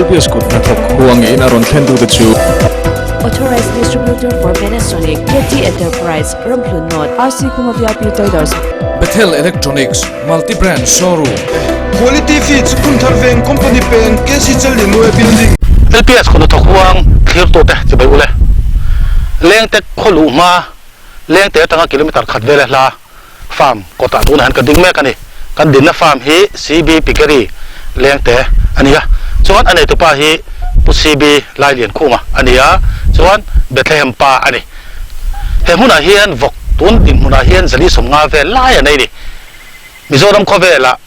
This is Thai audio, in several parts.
LPS Kuthnathawk Huang in aron thendu the chu Authorized distributor for Panasonic, KT Enterprise, Ramplunot, RC Kuthnathawk Traders. Bethel Electronics multi-brand showroom. Quality feeds Kuthnathawk company pen KC Chalinu building. LPS Kuthnathawk Huang thir to te chibai ule Lengte kholu ma Lengte tanga kilometer khat vele la farm kota tu han ka ding me kani kan din na farm hi CB Pikeri Lengte ania chuan ane tu pa hi pu CB lai lian khuma ania chuan Bethlehem pa ani he huna hian Vawk tun din huna hian zali somnga ve lai anei ni Mizoram kho vela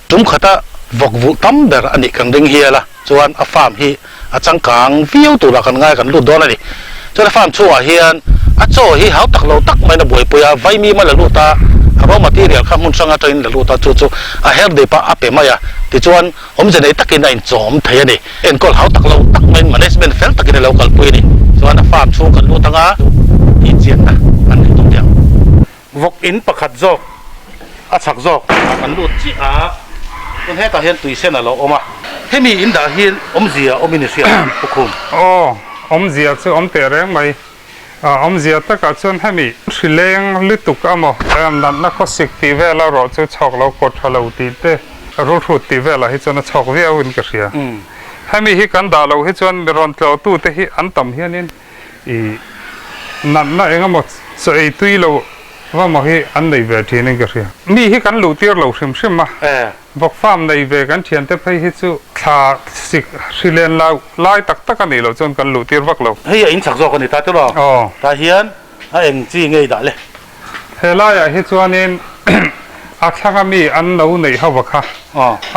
tum khata Vawk vu tam ber ani kang ding hi la chuan a farm hi a changkang view tu la kan ngai kan lu don ani chuan farm chua hian a cho hi hau tak lo tak mai na boi poya vai mi ma la lu ta raw material kha mun sanga train la lu ta chu a her de pa ape maya ti chuan om jenei takin in chom thei ani en kol hau tak lo tak mai management fel takin local pui ni chuan a farm chu kan lu tanga i chian na an ni tum tiang Vawk in pakhat jok a chak jok kan lu chi a kon he ta hian tui sen alo oma hemi in da hian om zia ominisia pukhum om zia chu om te reng mai om zia ta ka chon hemi thrileng lituk amo nan na ko sik ti vela ro chu chok lo ko thalo ti te ro thu ti vela hi chona chok ve awin ka ria hemi hi kan da lo hi chon ron tlo tu te hi an tam hianin I nan na engamo so ei tui lo wa mo hi an nei ve thi ning ka ria mi hi kan lu tir lo hrim hrim ma Vawk farm nei ve kan thian te phei hi chu tha sik hrilen lai tak tak ani lo chon kan lu tir vak lo hei in chak jok ani ta te ro ta hian a eng chi ngei da le helai a hi chuanin a thlanga mi an no nei hawa kha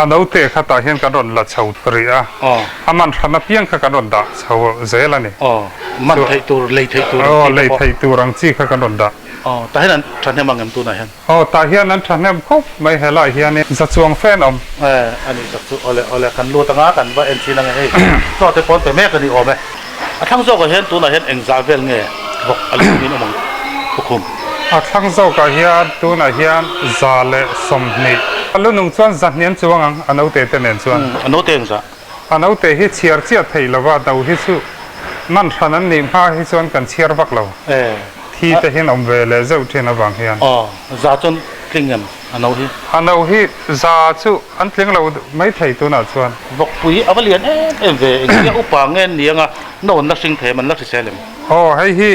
a no te kha ta hian kan ron la chho ri a aman thana piang kha kan ron da chho zel ani man thei tur lei thei tur lei thei tur ang chi kha kan ron da ta hian than hem angam tu na hian ta hian an than hem khop mai helai hian za chuang fan om ani tak chu ole kan lu tanga kan ba en chi na hei to te pon pe me kan ni ome a thang zo ka hian tu na hian eng za vel nge Vawk alumin omang pukhum a thlang zo ka hian tu na hian za le som ni alu nung chuan za hnian chuang ang ano te te nen chuan ano teng za ano te hi chiar chia thei lawa dau hi chu man than an ni ma hi chuan kan chiar vak lo thi te hin om ve le zo the na wang hian za chon klingam ano hi za chu an tling lo mai thei tu na chuan Vawk pui avalian ve ngia upa ngen nianga no na sing the man la selem hei hi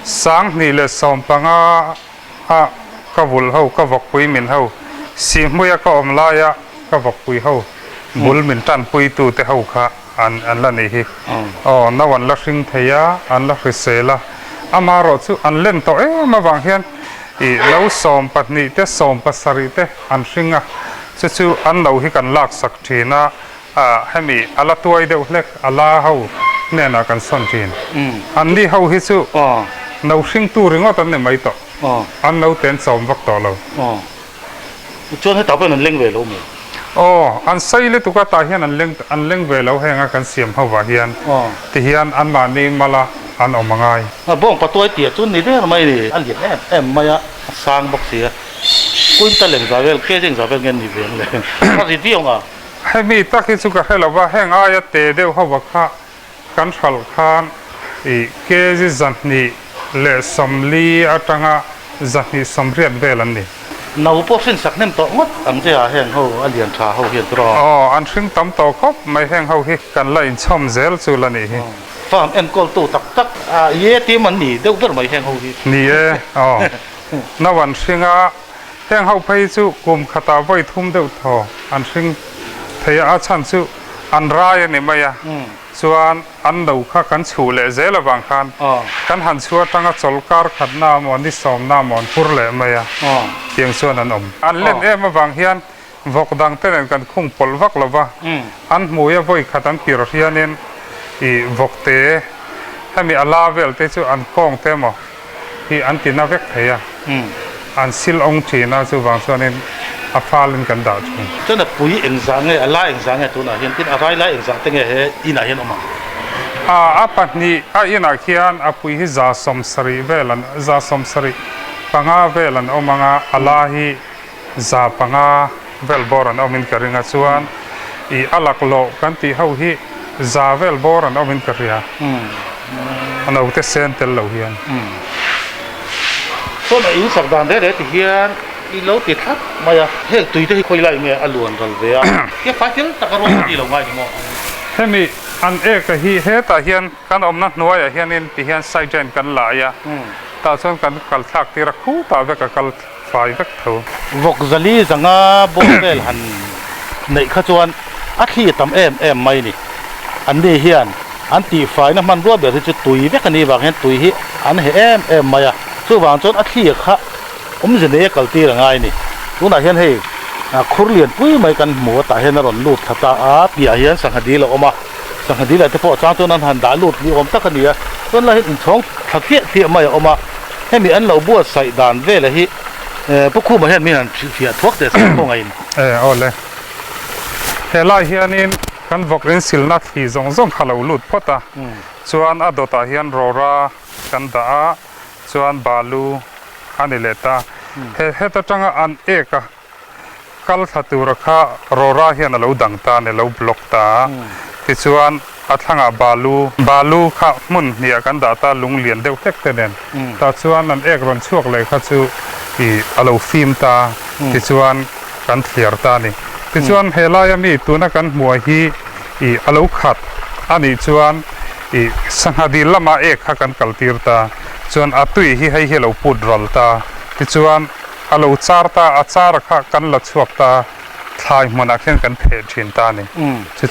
sang ni le som panga a ka vul ho ka Vawk pui min ho si muya ka om la ya ka Vawk pui ho bul min tan pui tu te ho kha an la ni hi na wan la sing theya an la hrisela amaro chu an len to ma wang hian I lo som patni te som pasari te an singa chu an lo hi kan lak sak thina hemi ala tuai deuh hlek ala ho ne na kan son thin an ni ho hi chu no sing tu ringot an ne mai to an no ten som vak to lo chuan he ta pen an leng ve lo mi an sai le tu ka ta hian an leng ve lo henga kan siam ho wa hian ti hian an ma ni mala an omangai bong patoi tia chun ni de mai ni an lian em maya sang bok sia kuin ta leng zavel ke jeng zavel ngen ni veng le ka ri tiong hemi takhi chu ka helawa henga ya te deu ho wa kha kan thal khan ke ji zanni le somli atanga zanni somriat velan ni nau po sin sak nem to ngot ang je a heng ho alian tha ho hian tro an thing tam to khop mai heng ho hi kan lain chom zel chu la ni hi farm en kol tu tak ye ti man ni deu ber mai heng ho hi ni na wan singa heng ho phei chu kum khata voi thum deu tho an sing thei a chan chu an rai ni maya chuan an do kha kan chhu le zela wang khan kan han chua tanga cholkar khatna mon ni som na mon pur le maya tiang chuan an om an len em wang hian Vawk dang ten kan khung pol vak lova an muya voi khatan pir hianin Vawk te hemi ala vel te chu an kong te mo hi an tina vek theya an sil ong thina chu wang chuanin a falin kan da chu chana pui eng zange ala eng zange tu na hian tin arai la eng zang tenge he ina hian oma a patni a ina khian a pui hi za som sari velan za som sari panga velan omanga ala hi za panga vel boran omin karinga chuan I alak lo kan ti ho hi zavel bor an omin karia an au te sen tel lo hian so na in sak dan de ti hian I lo ti thap maya he tui te khoi lai me aluan ral ve a ke fa til takaro ti lo ngai ni mo hemi an ek hi he ta hian kan omna hnuai a hian in ti hian side gen kan la ya ta chon kan kal thak ti ra khu ta ve ka kal fai vek tho vok zali zanga bovel han nei kha chuan a thi tam em mai ni an ni hian an ti fai na man ro be chu tui vek ani wang hen tui hi an he em maya chu wang chon a thi kha jene kalti rangai ni tuna hian hei khurlian pui mai kan mu ta hian ron lut thata a pia hian sanghadi la oma sanghadi la te po chang chuan an han da lut ni om tak ania chuan la hin chong thakhe ti mai oma hemi an lo buat sai dan ve la hi pukhu ma hian mi han fia thuak te sa ko ngai ole he lai hian in kan vokrin silna thi zong zong khalo lut phota chuan adota hian rora kan da chuan balu ani leta he ta tanga an eka kal thatura kha rora hian alo dang ta ne lo block ta ti chuan athanga balu kha mun nia kan da ta lung lian deuh tek te nen ta chuan an ek ron chuak le kha chu I alo film ta ti chuan kan thliar ta ni ti chuan helai ami tuna kan hmuai hi I alo khat ani chuan I sanghadi lama ek kha kan kaltir ta chuan atui hi hei helo put rol ta ti chuan alo char ta achar kha kan la chuak ta thlai hmana khen kan phe thin ta ni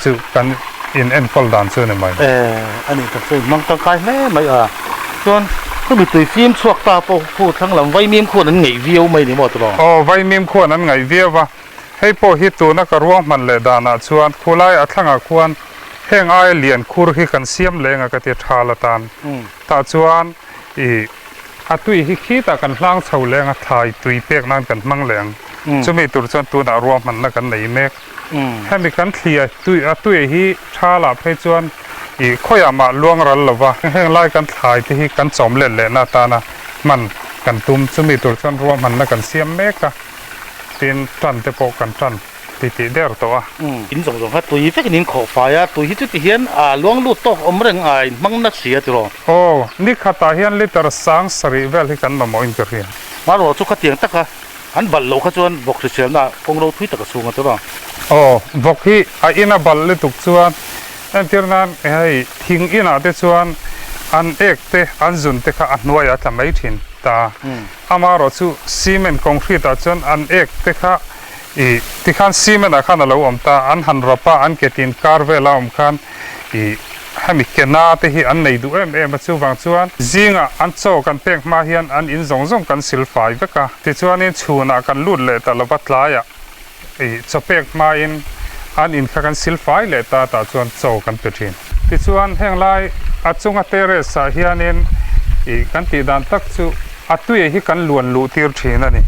chu kan in en kol dan chu ne mai ani ta chu mang tang kai hle mai a chuan ko mi tui film chuak ta po pu thang lam vai mim khon an ngei viau mai ni mo to vai mim khon an ngai viawa hei po hi tu na ka ruang man le dana chuan khulai athanga khuan heng ai lian khur hi kan siam lenga ka ti thala tan ta chuan I atui hi khi ta kan hlang chho lenga thai tui pek nan kan mang leng chumi tur chuan tu na ruam man na kan nei mek hemi kan thlia atui hi thala phe chuan I khoyama luang ral lova heng lai kan thai te hi kan chom le le na ta na man kan tum chumi tur chuan ruam man na kan siam mek ka tin tan te po kan tan ti der to a in zong zong ha tui vek nin kho fa ya tui hi chu ti hian a luang lu to om reng ai mang na sia ti ro ni khata hian liter sang sari vel hi kan mamo in ka rian ma ro chu kha tiang taka an bal lo kha chuan bok se sel na kong ro thui taka sunga to ro vok hi a ina bal le tuk chuan an tirnan hei thing ina te chuan an ek te an zun te kha anwaya thamai thin ta amaro chu cement concrete a chuan an ek te kha I tikhan cement a khan alo om ta an han rapa an ketin kar vela om khan I hemi kena te hi an nei du em chu wang chuan zinga an cho kan pek ma hian an in zong zong kan sil fai veka ti chuan in chhuna kan lut le ta lova tlaya I chopek ma in an in kha kan sil fai le ta chuan cho kan pethin ti chuan heng lai achunga terrace a hian in I kan ti dan tak chu atui hi kan luan lu tir thin ani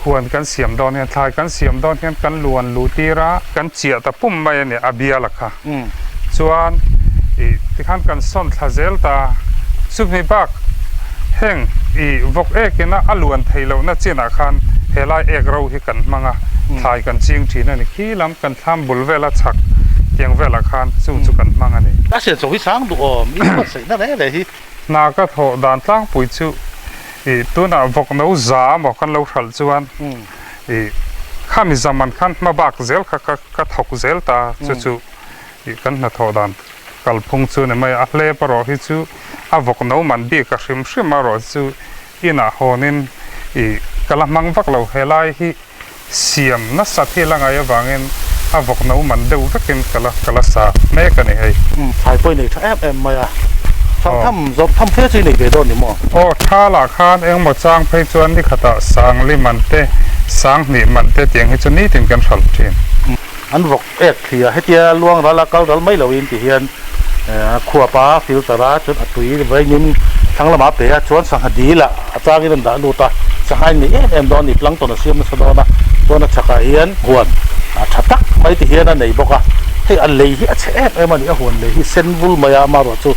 huan kan siam don hian thlai kan siam don hian kan luan lu tira kan chia ta pum mai ani abia lakha chuan tikhan kan son thazel ta subni bak heng vok ekena aluan theilo na china khan helai ek ro hi kan manga thlai kan ching thina ni khilam kan tham bul vela chak tiang vela khan chu kan manga ni ta se so hi sang du om mi ma sei na le hi na ka tho dan tlang pui chu tu na vok no za mo kan lo thal chuan khami zaman khan ma bak zel ka thok zel ta chu kan na tho dan kal phung chu ne mai a hle paro hi chu a vok no man bi ka hrim ro chu ina honin kala mang vak lo helai hi siam na sa thi langa ya wangin a vok no man deu takin kala sa me ka ni hei hai poi nei tha em mai a tham job tham phe chi nei be don ni mo thala khan eng mo chang phei chuan ni khata sang li man te sang ni man te tiang hi chu ni tin kan thal thin an vok ek thia hetia luang rala kal dal mai lo in ti hian khua pa filtera chut atui vai nim thanglama pe a chuan sang hadila achagi ran da lu ta sangai ni em don ni plang to na siam na sadona to na chaka hian huan thatak mai ti hian a nei boka hei an lei hi a che em ani a huan lei hi senvul maya ma ro chu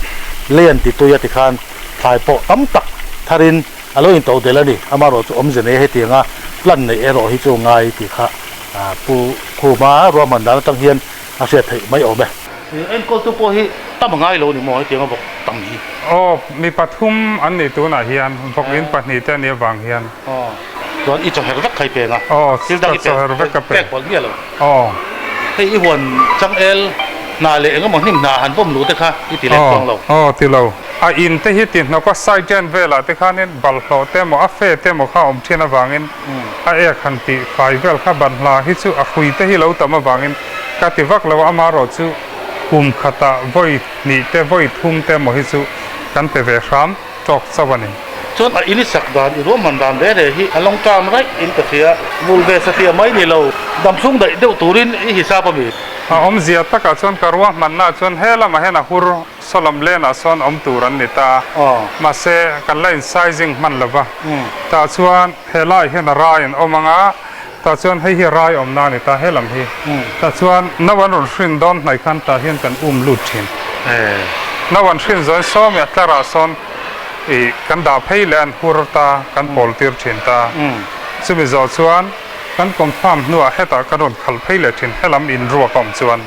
len ti tuya ti khan thai po tam tak tharin alo in to delani amaro chu om jene he tinga plan nei ero hi chu ngai ti kha pu khu ma ro man dal tang hian a se thei mai obe เอ็นก็ตัวพอฮีตั้มง่ายโลนี่มองให้เตียงบอกตั้งนี้ โอ้มีปฐุมอันนี้ตัวน่ะเฮียนพวกอินปนิเตเนี่ยบางเฮียน อ๋อส่วนอีจอเฮร์เวกใครเป็นอ่ะ อ๋อ ซิลดังอี จอเฮร์เวกก็เป็น แปลกกว่าเนี่ยเลย อ๋อ ให้อีวันจังเอลนาเลก็มองนิ่มนาหันป้อมรู้แต่ค่ะอีตีเล็กฟังเรา อ๋อที่เราอินเตฮิตินเราก็ไซเจนเวลาที่ข้านี่บัลโลเตมอเฟเตมอข้าอมเทียนบางอินเอกขันติไฟเวลข้าบันลาฮิซูคุยเตฮิเราตามบางอินกติวักเราอามารอจูกุมขตาไว้นี่เตไว้ทุ่มเตมอฮิซูกันเตเวชามจอกสวรรค์ ส่วนอินิสักดานอีรู้มันดานได้เลยที่อลงกามไรอินตะเสียมูลเวสเตียไม่นี่เราดำซุ่งได้เดี๋ยวตูรินอีฮิซาปมี อมเสียตะกัชวนกรัวมันน่าชวนเฮลมาเฮนะฮูร์สลัมเลนะชวนอมตูรันนิตามาเซกันไลน์ไซซิงมันละบะตาชวนเฮลายเฮนรายอมังอาตาชวนให้เฮรายอมนานิตาเฮลัมฮีตาชวนนวันรุ่นชินดอนในขันตาเฮนกันลุดชินนวันชินจอยซ้อมอัตราซอนกันดาเพย์แลนฮูร์ตากันโพลติร์ชินตาซึ่งมีจอชวนกันคอมฟาร์มนัวเฮตากันโดนขัลเพย์เลชินเฮลัมอินรัวคอมชวน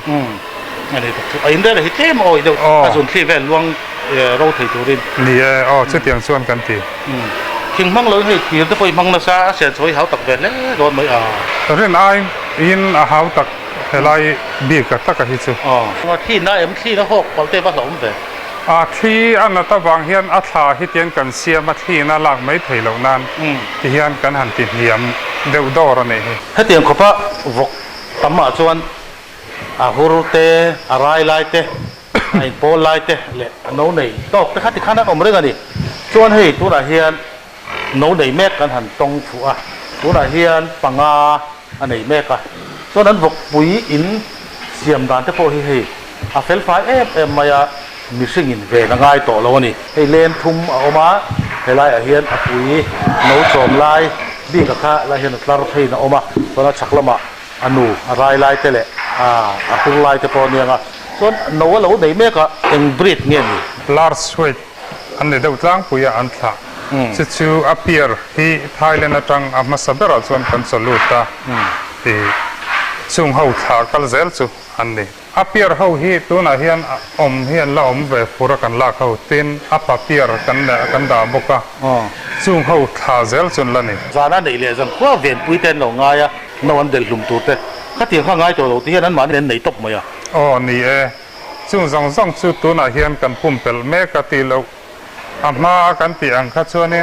อันนี้อินเดียเลยที่เต็มโอ้ยเดี๋ยวส่วนที่แวดลวงเราถือตูรินนี่ชุดเตียงชวนกันทีคิงมังเลยให้ที่จะไปมังนาซาเสียช่วยเขาตักเวรแล้วโดนไม่เรื่องไอ้ยินอาหารตักเฮลัยบีกับตักฮิซูว่าที่นั่นเอ็มที่นั่นหกความเต็มผสมเลยที่อันนั้นตะบางเฮียนอัฐาฮิตเตียนกันเสียมาที่นั่นหลังไม่ถึงเหล่านั้นที่เฮียนกันหันติดเหลี่ยมเดือดดอร์นี่ให้เตียงขบะวกตั้มมาชวนฮูรุเตอะไรไลเตไอโปไลเตเละโน่นนี่ก็แต่ข้าที่ข้านั้นอมเรื่องนี่ชวนให้ตัวน่ะเฮียนโน่นนี่แม่กันหันตรงผัวตัวน่ะเฮียนปังอาอันนี้แม่กันตัวนั้นวกปุ๋ยอินเสียมดานที่พอให้เฟลไฟเอ็มมายามิสิ่งอินเวนังไงต่อแล้วนี่ให้เลนทุ่มเอามาให้ไล่เฮียนปุ๋ยโน่โจมไล่บีกับข้าไล่เฮียนตลาดให้นะเอามาตัวนั้นชักละมาอันนู้อะไรไล่เตะเละคุณไล่เตะพอเนี่ยนะส่วนโน้ตเราได้เมกะเอ็งบริดเนี่ยนี่ large weight อันนี้เดี๋ยวจ้างปุยอันท่าจู่ appear ที่ไทยเลนจังอามาสับเบอร์ส่วนกันสลุตาที่ซุ่มเขาท่ากัลเซลซูอันนี้ appear เขาฮีตัวน่ะเฮียนเฮียนละเวฟูรักันลากเขาตินappear กันดาบกะซุ่มเขาท่าเซลซูละนี่จานั้นเดี๋ยวเลยจังว่าเวียนปุยเต้นเราง่ายนวันเดินลุมตัวเต้ข้าเทียงข้าง่ายตัวเราที่นั้นมาเรียนไหนตบมั้ยนี่ซึ่งส่งสุดตัวน่ะเฮียนกันพุ่มเปลเมกติเรามากันตีอังคัดชวนนี้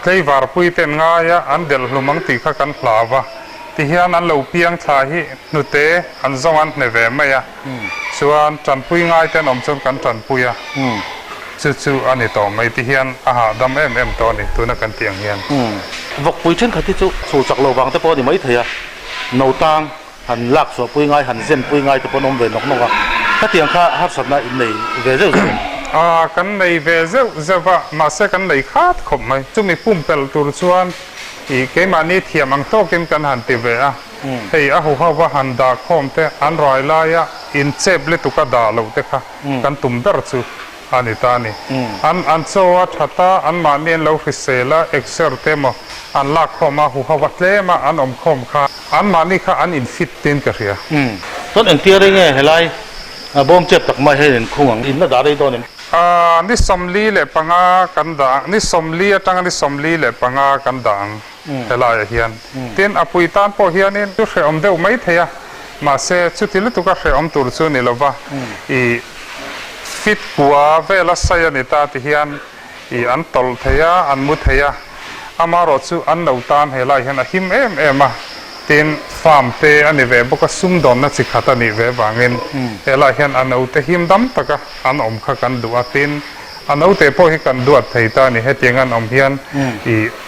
เคยวาร์ปุยเต็นง่ายอันเดลลุมังตีข้ากันพลาวะที่เฮียนั้นเราเพียงชาฮินุเตอันส่งอันเนเวมะส่วนจันปุยง่ายเต็นอมชนกันจันปุยจู่อันนี้ต่อไม่ที่เฮียนดำตัวนี้ตัวนักกันตียงเฮียนวกปุยเช่นขัดที่สู่จากเราบางแต่พอดีไม่เถียโนตังหันลักสวปุยง่ายหันเส้นปุยง่ายแต่พอนมเวนนกถ้าเตียงข้าฮับสัตว์ในเวเซลกันในเวเซลจะว่ามาเสกันในขาดขมไหมจุมีปุ่มเปลตัวส่วนอีกเกมานี่เทียมังโตกินกันหันติเวะเฮียหัวว่าหันดาคอมเตอันรอยลายอินเซบเลตุกดาลูเตค่ะกันตุ่มเดรซูอันนี้ตานี่อันโซวัชตาอันมาเนียนเราฟิเซล่าเอ็กเซอร์เตมอันลักเข้ามาหัววัดเลมาอันอมคมค่ะอันมานี่ค่ะอันอินฟิตตินกันเสียต้นเอ็งเตียได้ไงเฮลัยบ่มเจ็บตักไม่ให้เห็นคุ้งอินน่าด่าได้ตัวนี้นี่สมลีเล่ปังอากันดังนี่สมลีจังนี่สมลีเล่ปังอากันดังเฮลัยเฮียนเตียนอปุยตานพอเฮียนี่ตุเสอมเดียวไม่เทียมาเสชุดที่ลุตุกะเสอมตุรซูนี่ละวะฟิตปัวเวลาใส่นิตาที่เฮียนอันตลเทียอันมุทเทียอามารอซูอันดาวตานเฮลัยเฮียนหิมมาเตียนฟาร์มเตอันนี้เว็บก็ซุ่มดอนนัดสิขัดอันนี้เว็บบางเงินเฮลัยเฮียนอันเอาเตหิมดำตะกะอันอมขกันดูอัตินอันเอาเตพอให้กันดูอัดไทยตานี่เฮตียงอันอมเฮียน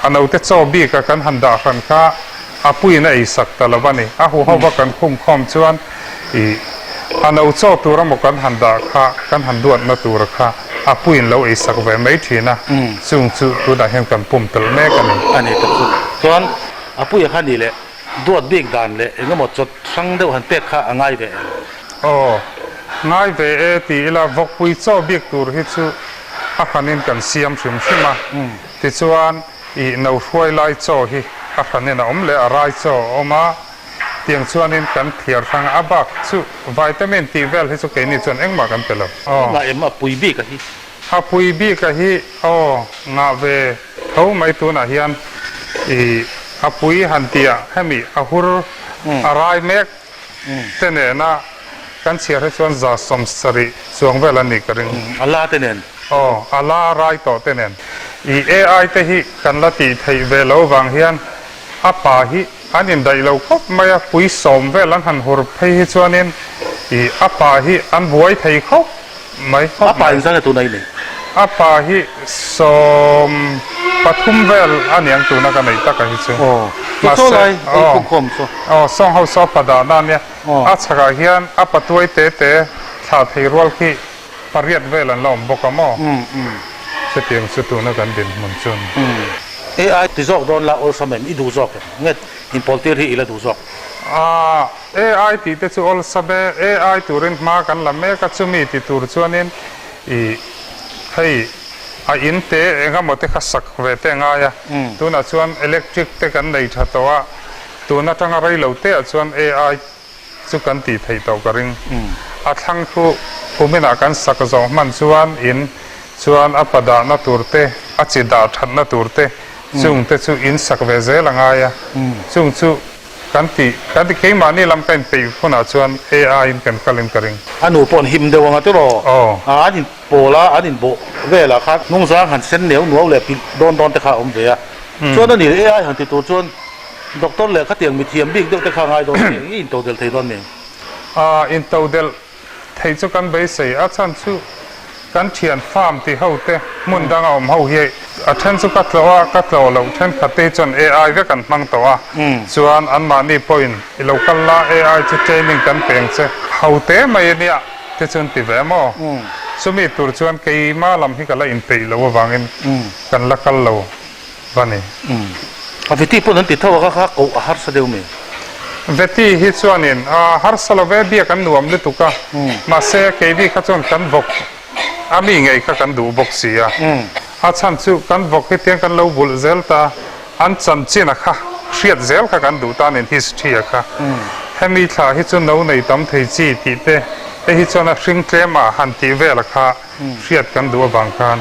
อันเอาเตโซบีกันหันดาขันข้าอาปุยน่ะอีสักตะละวันนี้หัวเขาว่ากันคุ้มคอมชวนอันเอาโซตัวรำกันหันดาข้ากันหันดูอัดมาตัวข้าอาปุยเราอีสักเว็บไม่ทีนะซึ่งตัวได้เห็นกันปุ่มตะแม่กันนี่อันนี้ตะกุดส่วนอาปุยขันนี่แหละดวดบิ๊กดันเลยเองก็หมดจดสั่งเดียวหันเป็กข้าง่ายเลยง่ายเลยตีละวกปุยโซบิ๊กตัวที่ชูขันนี่กันเสียมชิมมาที่ชวนน่าช่วยไล่โซฮีขันนี่นะเลยอะไรโซออกมาท ตียงส่วนนี้กันเทียร์ทางอาบักสุวิตามินตีเวลให้สุกนี่ส่วนเอ็งมากันไปแล้วอ๋อ nga em a pui bi ka hi อาปุยบีกะฮิอ๋องาเวเขาไม่ตัวน่ะเฮียนอาปุยหันเตียให้มีอาหุรอะไรเมกเตเนน่ะกันเสียให้ส่วนจ่าสมสริส่วนเวลานี้ก็เรื่อง Allah tenen อ๋ออาลาไรต่อเตเนนAI เตหิกันละตีไทยเวลาวางเฮียนอาปาฮิอันนี้ได้เราครบไม่ปุยสมเวลันหันหุรเพฮิส่วนนี้อาปาฮิอันบวยไทยครบไม่ครบ apa yang sana tu nai niอาปาฮิสมปฐุมเวลอันยังตัวนักกันไหนตักฮิซู oh so lai ai khom so อ๋อส่งเขาสอบประดานั่นเนี่ยอาชกาเฮียนอาปตัวเตเตถ้าเทรวลขี้ปริยัดเวลันล้อมบกมอเสียงสุดตัวนักกันดินมันจน AI ti zok don la ol samem i du zok nget in poltir hi ila du zok AI ตีเตจูอลซาเบ AI ตัวเรนมากันละเมกัจุมีติตัวชวนินให้อินเตเองก็หมดที่ขัดสักเวทง่ายตัวน่ะชวนอิเล็กทริกเตกันได้ชัดตัวตัวน่ะทั้งอะไรเหล่าเตะชวน AI สุกันตีไทยตัวกระริงทั้งคู่ผู้มีนักการสักจงมันชวนอินชวนอัปดาณตัวเตะจิดาทันตัวเตะซึ่งเตจูอินสักเวเซละง่ายซึ่งชูกันตีเคยมานี่ลำเป็นปีคนอาชวน AI กันกลินกริง anu pon him de wanga tu ro anin pola anin bo vela khat nung sang han sen neu nuau le pi don te kha om ve ya chuan ani AI han ti tu chuan doctor le kha tiang mi thiam big deuh te kha ngai don in to del thei don me in to del thei chu kan bei sei a chan chu kan thian farm ti ho te mun dang om ho hi a then chu ka tlo lo then khate chon AI ve kan mang to a chuan an ma ni point i local la AI chu training kan peng che ho te mai nia te chun ti ve mo sumi tur chuan kei ma lam hi kala in pe lo wangin kan la kal lo vani a veti pon an ti thawa kha ko har sa deu me veti hi chuanin har salo ve bia kan nuam le tuka ma se kei vi kha chon kan vok ami ngai kha kan du bok sia a chan chu kan vok hi tiang kan lo bul zel ta an chan china kha hriat zel kha kan du ta nin history kha hemi thla hi chu no nei tam thei chi ti te hi chona hring tlema han ti vel kha hriat kan du bang kan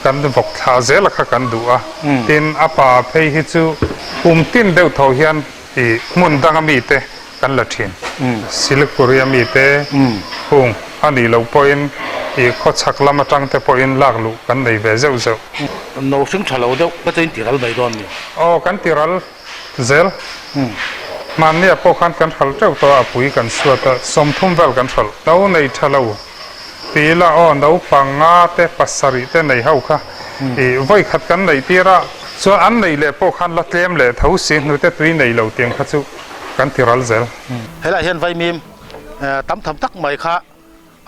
kan vok thla zel kha kan du a tin apa phei hi chu tin deu tho hian mun dang mi te kan la thin silikoria mi te hung ani lo point khó chắc lắm mà trăng thế point lạc lụ cắn đầy về dâu dâu no sing thalo deuh ka chain tiral mai don ni cắn tiral zel man nia po khan kan thal treu to apui kan suata som thum vel kan thal no nei thalo tila no panga te pasari te nei hau kha voi khat kan nei tira so an nei le po khan la tlem le thau si nu te tui nei lo tiang kha chu kan tiral zel hela hian vai mim tam tham tak mai kha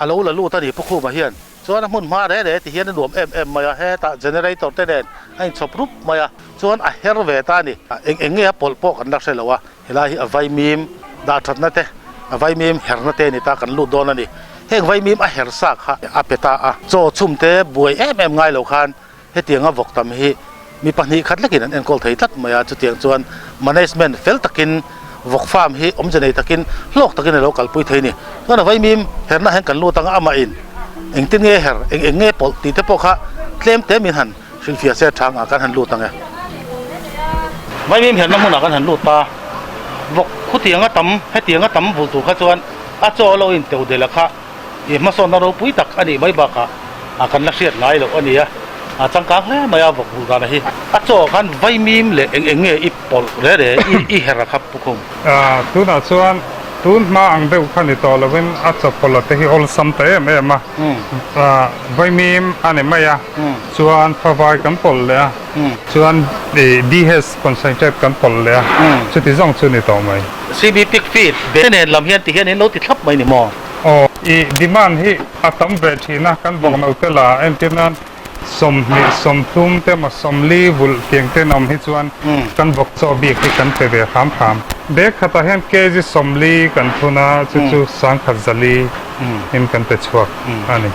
alo la lu ta ni pokhu ma hian chuan mun ma de ti hian nuam em maya he ta generator te den ai chop rup maya chuan a her ve ta ni eng nge pol po kan dak selawa hela hi avai mim da that na te avai mim her na te ni ta kan lu don ani heng vai mim a her sak kha a peta a cho chum te buai em ngai lo khan he tianga vok tam hi mi pani khat lakin an enkol thei tat maya chu tiang chuan management fel takin vok farm hi om jenei takin lok takin local pui thei ni chuan avai mim herna hen kan lu tanga ama in eng tin nge her eng nge pol ti te po kha tlem te min han sing fia se thang a kan han lu tanga vai mim herna mun a kan han lu ta vok khu tianga tam he tianga tam bul tu kha chuan a cho lo in teu de la kha e ma so na ro pui tak ani mai ba ka a kan la siat ngai lo ani a chang kang le maya vok bul da na hi a cho kan vai mim le eng nge i pol re i her khap pukum tu na chuan tun ma ang deuh khani to lovin a chapol te hi ol sam te me ma vai mim ane maya chuan phawai kan pol le chuan DS concentrate kan pol le chu ti jong chu ni to mai CB pick feed be ne lam hian ti hian in lo ti thlap mai ni mo demand hi atam ve thina kan bong no te la entinan som thum te ma som li vul tiang te nom hi chuan kan vok cho bi ki kan pe ve kham be khata hian kg som li kan thuna chu sang khat zali in kan te chuak ani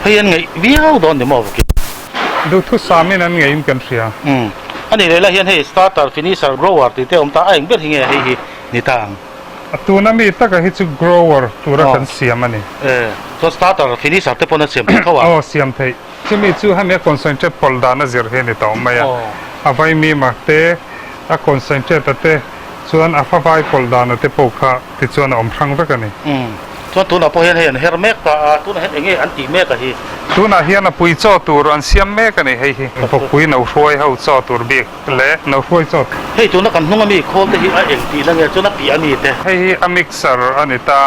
hian ngai viau don ni mo ki du thu samin an ngai in kan ria ani le la hian he starter finisher grower ti te om ta aing ber hi nge hi ni tang ตัวนั้นมีตั้งแต่ที่จะ grower ตัวละกันเสียมันนี่ตัว starter finisher เตปนเสียมเข้าว่าเสียมไทยที่มีจู่ให้เนี่ย concentrate พอลดานะเสียเห็นต่อมาเอาไปมีมาเตะconcentrate เตะส่วนอาฟ้าพอลดานะเตะปกค่ะที่ส่วนอมพรังไปกันนี่ส่วนตัวน่ะพอเห็นเฮอร์เมกกับตัวน่ะเห็นอย่างงี้อันตีเมกกับฮีตัวน่ะเฮียน่ะปุยจ่อตัวอันเสียมเมกกันนี่ให้พวกปุยน่ะช่วยเขาจ่อตัวเบียกเละน่ะช่วยจ่อให้ตัวน่ะกันนุ่งมีโคตรที่เอ็งตีแล้วเนี่ยตัวน่ะปีอันนี้เตะให้มิกเซอร์อันนี้ตา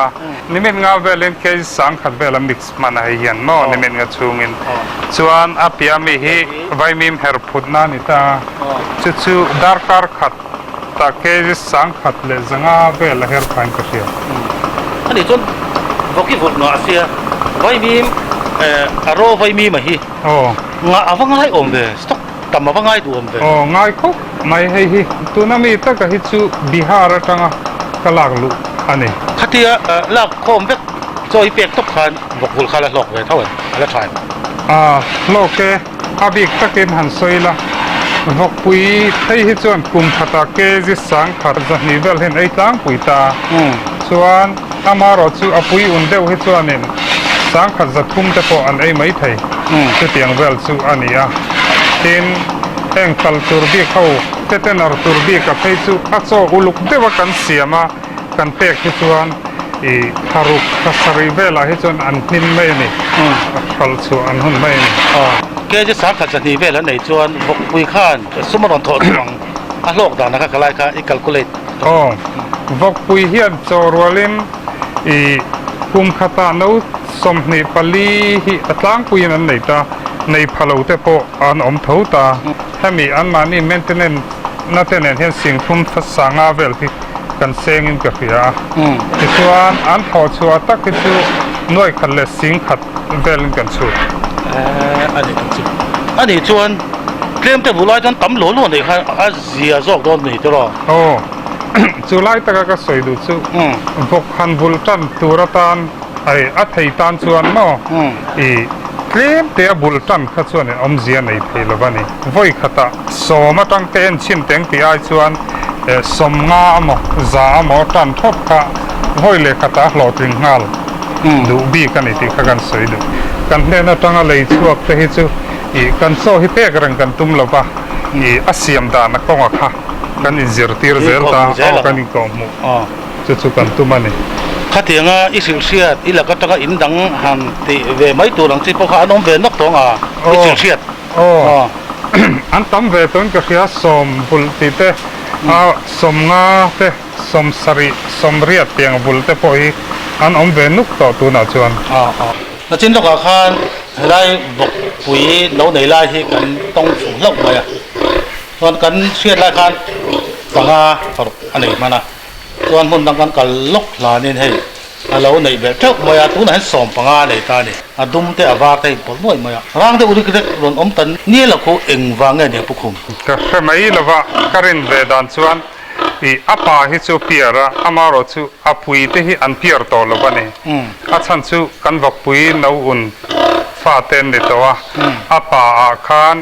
นี่มันงาเวลเคยสังขัดเวลมิกซ์มันให้ยันเนาะนี่มันงาชูงินส่วนอาพิอามีให้ไวมิมเฮอร์พุดนานี่ตาจู่ดาร์คาร์ขัดตาเคยสังขัดเลยจังอาเวลเฮอร์พันก็เสียอันนี้จนพวกที่พูดเนาะเสียไวมีอารมณ์ไวมีมาฮีงาเอาว่าง่ายอมเดสต็อกทำมาว่าง่ายตัวอมเดง่ายคุกไม่ให้ฮีตัวนั้นมีตั้งแต่ที่จู่บิฮาร์จังกลากลุอันนี้ขัดที่ลากโคมเวกจอยเปียกทุกคันบอกบุลคาร์ลอกเลยเท่าไหร่อะไรใช่โลกอาบิกตะเกินหันซอยละพวกปุยให้ที่ส่วนกลุ่มขัดตะเกจิสังขัดจะนิเวลเห็นไอ้ตั้งปุยตาส่วนอามารอจู่อปุยอุ่นเดียวให้ส่วนนี้สังขัดจะทุ่มแต่พออันไอ้ไม่ไทยจะเตียงเวลจู่อันนี้เต็นแองคัลตูร์บีเขาเต้นอาร์ตูร์บีกับให้จู่อัศอุลุกเดียวกันเสียมากันเปียกที่ส่วนฮารุกสรีเวลาให้ส่วนอันนินไม่นี่คัลจู่อันหุ่นไม่นี่เกจิสังขัดจะนิเวลแล้วในส่วนพวกปุยข้านสมรรถถอดฟังโลกด่านนะครับอะไรกันอีก calculate พวกปุยเฮียนจอรัวลินกุมขตาโนสมนิปลีฮิตั้งปุยนั้นไหนตาในพะโล้เตปอันอมเท่าตาถ้ามีอันมานี่ maintenance นั่นแต่เนี่ยเห็นสิ่งทุ่มทัศน์งาเวลที่กันเซงินกับเฮียที่ส่วนอันพอชัวตักที่ชัวน้อยขัดเลสิ่งขัดเวลกันชัวอันนี้กันชัวอันนี้ชวนเคลมแต่บุหรี่จนตั้มหลวนเลยค่ะอาเซียซอกโดนนี่ตลอดจุไลตะก็สวยดูจู่พวกฮันบุลตันตูรตันไอ้อัฐิตันชวนเนาะเคลมแต่บุลตันขัดชวนเนี่ยอมเสียในเพลวันนี้วัยขัดสมาตั้งเต็นชินเต็งที่ไอชวนสมงามจามตันทบค่ะวัยเล็กขัดหลอดริงฮัลดูบีกันนี่ที่ขันสวยดูกันเนี่ยน่าตั้งอะไรชั่วแต่ที่จู่กันโซ่ฮิเปกรังกันตุ้มละปะอาเซียมดานักกงค่ะกันอินเซอร์ตีร์เซลตากันอินกอมูจะกันตุ้มนี่ข้าเถียงอิสิลเชียดอีหลักก็ต้องอินดังหันตีเวไม่ตัวหลังที่พวกเขาน้องเวนกตัวอิสิลเชียดอันตั้มเวตุนก็คือสมบุลติเตสมงาเตสมสริสมเรียดเตียงบุลเตพอยอันอมเวนุกต่อตัวน่าชวนแล้วจินตกข้านไล่บกปุ๋ยเหลาในไล่ที่กันต้องฝูงเล่าไปส่วนกันเชื่อไล่คันปังอาอันนี้มานะส่วนคนต่างกันกันลกลานี่ให้เหลาในแบบเท่ามาตัวนั้นสอมปังอาในตาเนี่ยดุมเตะวาเตะปนน้อยมาร่างเตะอุดิกเตะรอนอมตันนี่แหละเขาเอ็งวางเงี้ยเนี่ยพวกคุณก็ใช่ไหมล่ะว่าการินเวดานส่วนอาปาฮิจูเปียระอามารอจูอาปุยเตหิอันเปียร์โตละบ้านี่อาชันจูกันวักปุยนาอุนฟาเตนเดตัวอาปาอาคาน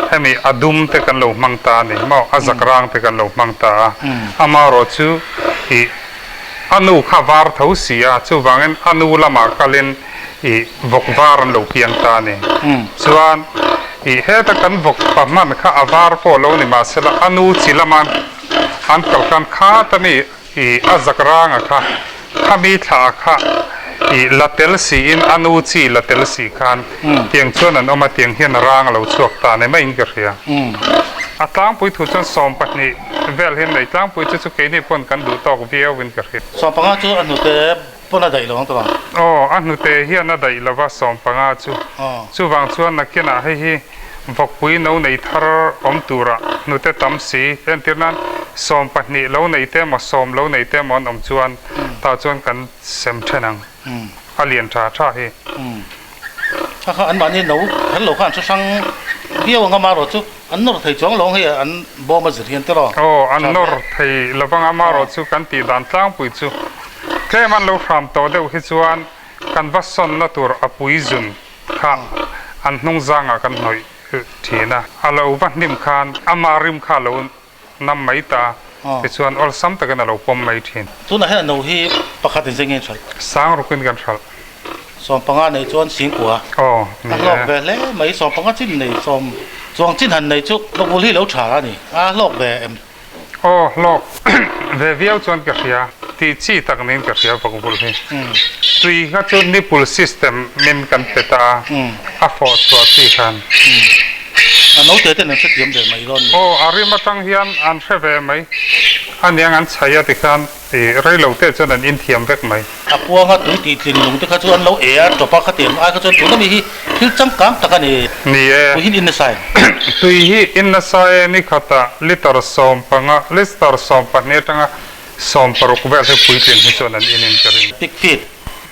ให้มีอดุมเตกันโลมังตานี่มาอาจักรางเตกันโลมังตาอามารอจูอนุขวาร์ทาวเสียจูวังเงินอนุละมาคัลินวกวาร์โลเพียงตานี่ส่วนเฮตกันวกปะมันข้าวาร์โฟโลนี่มาเสละอนุจิละมันอันกับการข้าตนี่อาจักรางอะค่ะข้ามีท่าค่ะลัตเตลสีอินอนุจีลัตเตลสีคันเตียงชวนนั้นเอามาเตียงเฮียนร่างเราชวกตาในไม่อินกระเรียอัตลังปุยถูกจนสอมปัจนี่เวลเห็นในตั้งปุยจะสุกนี่พ้นกันดูตอกเวียววินกระเรียสอมปังอาจูอันนุเตพ้นอะไรหรอตัวอันนุเตเฮียนอะไรแล้วว่าสอมปังอาจูวางชวนนักเขียนให้วักปุยเอาในทาร์อมตุระนุเตตั้มสีเอ็นที่นั้นสอมปัจนี่เราในเตมาสอมเราในเตมันอมชวนตาชวนกันเซมเชนังอาเลียนชาชาเฮถ้าเขาอันวันนี้หนูเห็นหลูกข้าจะสั่งเบี้ยวงามาหรอจุอันนู้นไทยจ้องลงให้อันบ่มาสิเรียนตลอดอันนู้นไทยเราฟังอามาหรอจุกันตีดันตั้งปุยจุแค่มันเราฟรามโตเดียวฮิจวนกันวัดสนนัตัวอปุยจุนข้าอันนุ่งจางกันหน่อยทีนะอะไรวันนิมคานอามาริมข้าเรานำไม่ตา ติชวนอลซ้ำตะกันเราปมไม่ทิ้ง ตัวนั้นให้หนูที่ประคัดถึงเงี้ยชัด สร้างรุกินกันชัด สอมปังงานในจวนสิงกัว อ๋อ อันลอกแบบแล้วไม่สอมปังงานจิ้นในสอมจวงจิ้นหันในจุกลบบุรีแล้วฉานี่ลอกแบบ โอ้โลก เวียวจวนกระเสียที่ชี้ตักนินกระเสียปกบุลที่ตุยก็จนนิปุลซิสเต็มมินกันเปตาอัฟฟอร์ตัวที่ขัน อันนู้นเจอแต่หนึ่งเสียมเดินมาอีรอน โอ้อาริมาตั้งเฮียนอันเชฟไหมอันยังอันใช้ยาติขันเรื่องเราเตจนอันอินเทียมเวกไหม พวกเขาตุยตีถิ่นลงที่เขาชวนเราจบปากเขาเตียนเขาชวนตุยนั่นมีที่จังกังตะกันนี่ นี่เอ ตุยหินอินไซ ตุยฮีอินนัสไซนี่ขตาลิตรสอมปังลิตรสอมปันเนี่ยตั้งสอมปรุกเวลที่ปุยเป็นที่จนอันอินกริน ปิกฟิต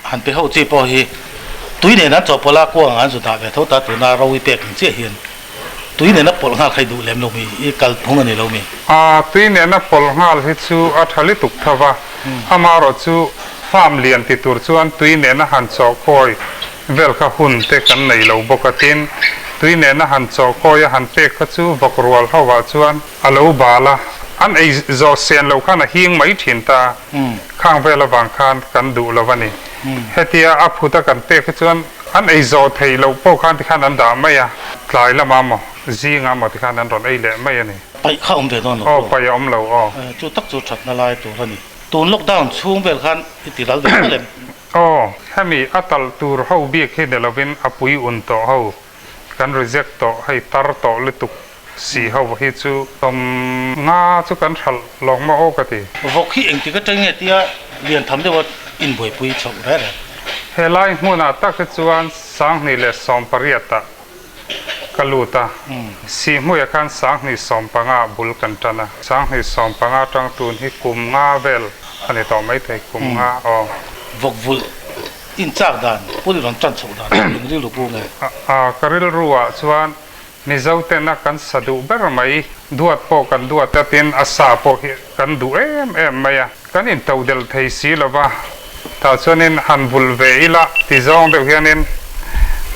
หันไปเข้าจีปอฮีตุยเนี่ยนั้นจบปลากว้างอันสุดท้ายเท่าตาตุนาเราวิเปกเจียเฮียนตุยเนี่ยนับปลงหาใครดูแลมเรามีอีกัลพงอันนี้เรามีตุยเนี่ยนับปลงหาที่ชูอัฐลิตุกทว่าอามารจูฟาร์มเลียนติดตัวชวนตุยเนี่ยนัหันจอคอยเวลข้าหุ่นเตกันในเราบกตินตุยเนี่ยนัหันจอคอยหันเตกข้าชูบกรัวเข้าว่าชวนอาลูบาละอันไอจอเซียนเราข้าน่ะหิงไม่ถินตาข้างเวลบางคานกันดูละวันนี้เฮติอาพุตกันเตกข้าชวนอันไอจอไทยเราพวกข้านที่ข้านั้นด่าไม่อะกลายละมาหมอจีงามาที่ข้านั้นรอนไอเละไม่อะนี่ไปเข้าอมเดือดร้อนหรอไปอมเราจุดตักจุดฉัดนาลายตัวนี้ตัวล็อกดาวน์ช่วงเวลคันติดเราเดือดเลยแค่มีอัตลตูร์เขาเบียกให้เดลวินอปุยอุนโตเขากันรีเจ็คโตให้ตารโตลิตุกสีเขาให้จูตมงาจูกันฉลองมาโอกติวอกขี้เองที่ก็จะเงี้ยที่เรียนทำได้ว่าอินบวยปุยชอบได้เลยเฮลัยมุนาตักจวนสังนี่เลสอมปริยตะกลูตาสีมุยกันสังนี่สอมปังอาบุลกันจันะสังนี่สอมปังอาจังตูนให้กุมงาเวลอันนี้ต่อไม่ได้กุมงาวอกวุลอินจากด่านพูดถึงจันทร์สุดาอย่างนี้ลูกพูดไงกริลรัวชวนมิเจ้าเตนักกันสะดุเบอร์ไม่ดวดพอกันดวดแต่เต็นอาสาพอกันดูไม่อะกันอินตัวเดลไทยสีละบ้าถ้าชวนนินหันบุลเวอีละที่จองเดียวกันนิน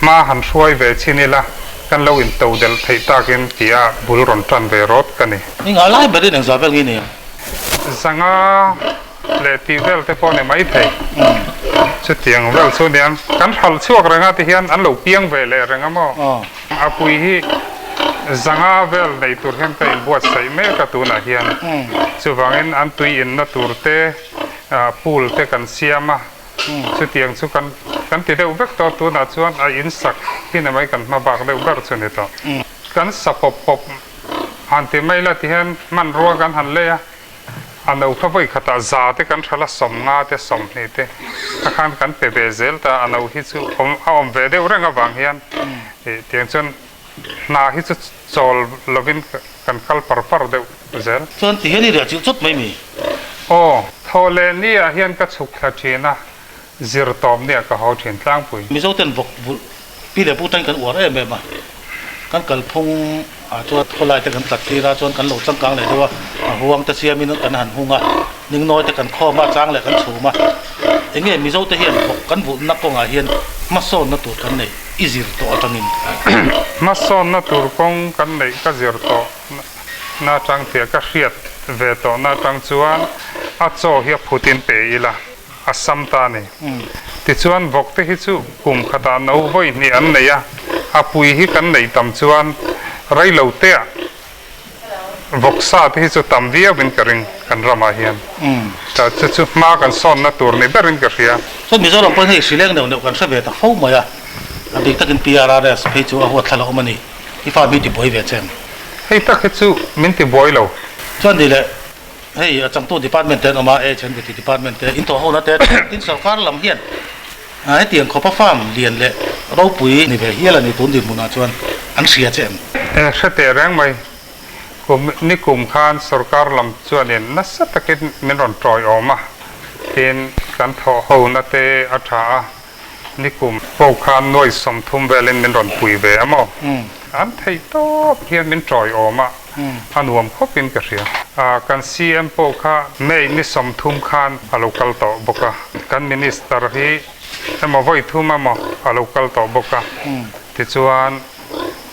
มาหันช่วยเวชินิละกันเราอินตัวเดลไทยตากินที่อาบุลรอนจันเวรถกันนี่งาไล่ไปได้หนึ่งสายแบบนี้สังอาเลตีเวลเตปอนไม่ไทยชุดเตียงเวลส่วนเดียนกันหัลช่วงแรงที่เฮียนอันเราเปียงเวลเลยแรงมั้งอาปุยฮีสังอาเวลในตัวเฮียนก็อินบวชใส่เมฆตัวน่ะเฮียนส่วนเงินอันตุยอินนัตัวเตปูลเตกันเสียมาชุดเตียงสุกันติดเดือดตัวน่ะส่วนอินสักที่นั่นไม่กันมาบักเดือดส่วนนี้ต่อกันสับปบหันที่ไม่ละที่เฮียนมันรัวกันหันเลยอันนั้นเขาไปขัดจ่าที่กันชลสมงาที่สมนี่ที่ข้างกันเปเบเซลแต่อันนั้นฮิตสุเอาเวเดอร์เรื่องบางอย่างเตียงจนนาฮิตสุโจลลวินกันคัลปาร์ปาร์เดอเซลส่วนที่เห็นนี่เดี๋ยวจุดไม่มีโทเลนี่เฮียนก็สุขทัชีนะจิรตอมเนี่ยก็เขาเถียนตั้งปุยมีเจ้าเต้นบอกพี่เดี๋ยวพูดตั้งกันอวดแบบมากันเกิดพงจวนคนไรแต่กันตัดทีละจวนกันหลงจังกลางเลยด้วยว่าห่วงตะเชียมีนึกกันหันห่วงอ่ะนึงน้อยแต่กันข้อมาจ้างเลยกันสูมาอย่างเงี้ยมีเจ้าตะเฮียนบอกกันบุญนักกงอาเฮียนมาโซนนักตัวกันเลยอีจิรโตจังอินมาโซนนักตัวกงกันเลยก็จิรโตน่าจังเถียก็เสียดเวโตน่าจังจวนอาโจเฮียพูดินเปย์ละอาสัมตานี่ที่จวนบอกที่ฮิจูกุมขตาเอาไว้นี่อันไหนอะอาปุยฮิกันไหนตำจวนไรเหล่าเตะวกซาที่สุดตำเดียเป็นกระริงกันรามาเฮียนแต่จุดมากันซ่อนนัตัวนี้เบริงกระเสียส่วนมีส่วนเราเป็นให้สิเลี้ยงเดี๋ยวกันเสบียงเขาไม่อะอันนี้ถ้ากินปีอาราเดสเพจูอาหัวทะเลาะมันนี่ที่ฟ้ามีติบอยเวชเซมให้ถ้าคิดจูมินติบอยเราส่วนนี้แหละเฮ้ยจังตัวดีพาร์ตเมนต์เตอร์ออกมาเช่นที่ดีพาร์ตเมนต์เตอร์อินตัวเขาเนี่ยเตอร์อินสังกัดลำเฮียนไอ้เตียงเขาพักฟาร์มเรียนเลยเราปุ๋ยนี่ไปเฮียละนี่ตุนดินมุนาชวนอันเสียเจมเสถียรแรงไหมกุมนี่กุมขานสกัดลำชวนเนี่ยนัสตะกินมันร้อนตรอยออกมาเป็นการทอหูนัตเตอัฐานี่กุมโปกขานน้อยสมทุมเวลินมันร้อนปุ๋ยเวอมอันไทยโตเพียงมันตรอยออกมาอันรวมเขาเป็นกระเสียการซีเอ็มโปกขาไม่นิสมทุมขานอาลูกัลโตบกะการมินิสตร์ฮีมาไว้ทุ่มมาอาลูกัลโตบกะที่ชวน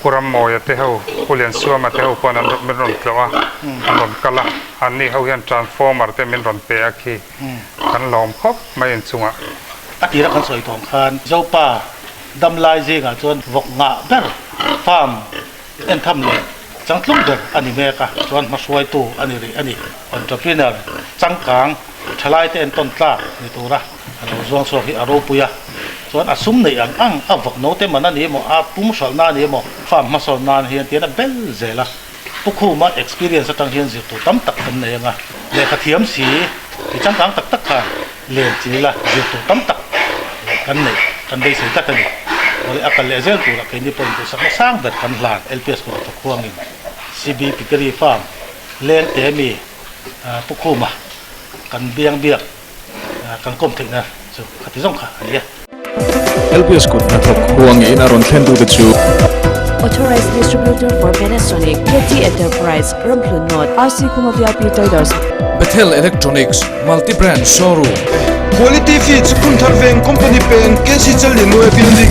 kuram moya te ho kulian suama te ho pon an min ron tlawa an ron kala an ni ho hian transformer te min ron pe akhi kan lom khop mai in chunga atira kan soi thong khan zopa damlai zinga chon vok nga ber farm en tham le changtlung der ani me ka chuan ma suai tu ani ri ani entrepreneur changkang thalai te en ton tla ni tura alo zuang so hi aro puya chuan asum nei ang avak no te mana ni mo a pum sol na ni mo farm ma sol na hian tiana bel zela pukhu ma experience atang hian zir tu tam tak kan nei nga le kha thiam si ti changkang tak tak kha len chi la zir tu tam tak kan nei kan dei sei tak ani ole akal le zel tu la ke ni pon tu sang dat kan lan LPS Kuthnathawk Huang in CB Pikari Farm Lengte mi Pukhuma kan biang kan kom thing na so khati jong kha ani LPS Kuthnathawk Huang in aron thendu te chu Authorized distributor for Panasonic, KT Enterprise, Lengte, RC Kuthnathawk Traders. Bethel Electronics multi-brand showroom quality feeds Kuthnathawk company pen kesi challi no building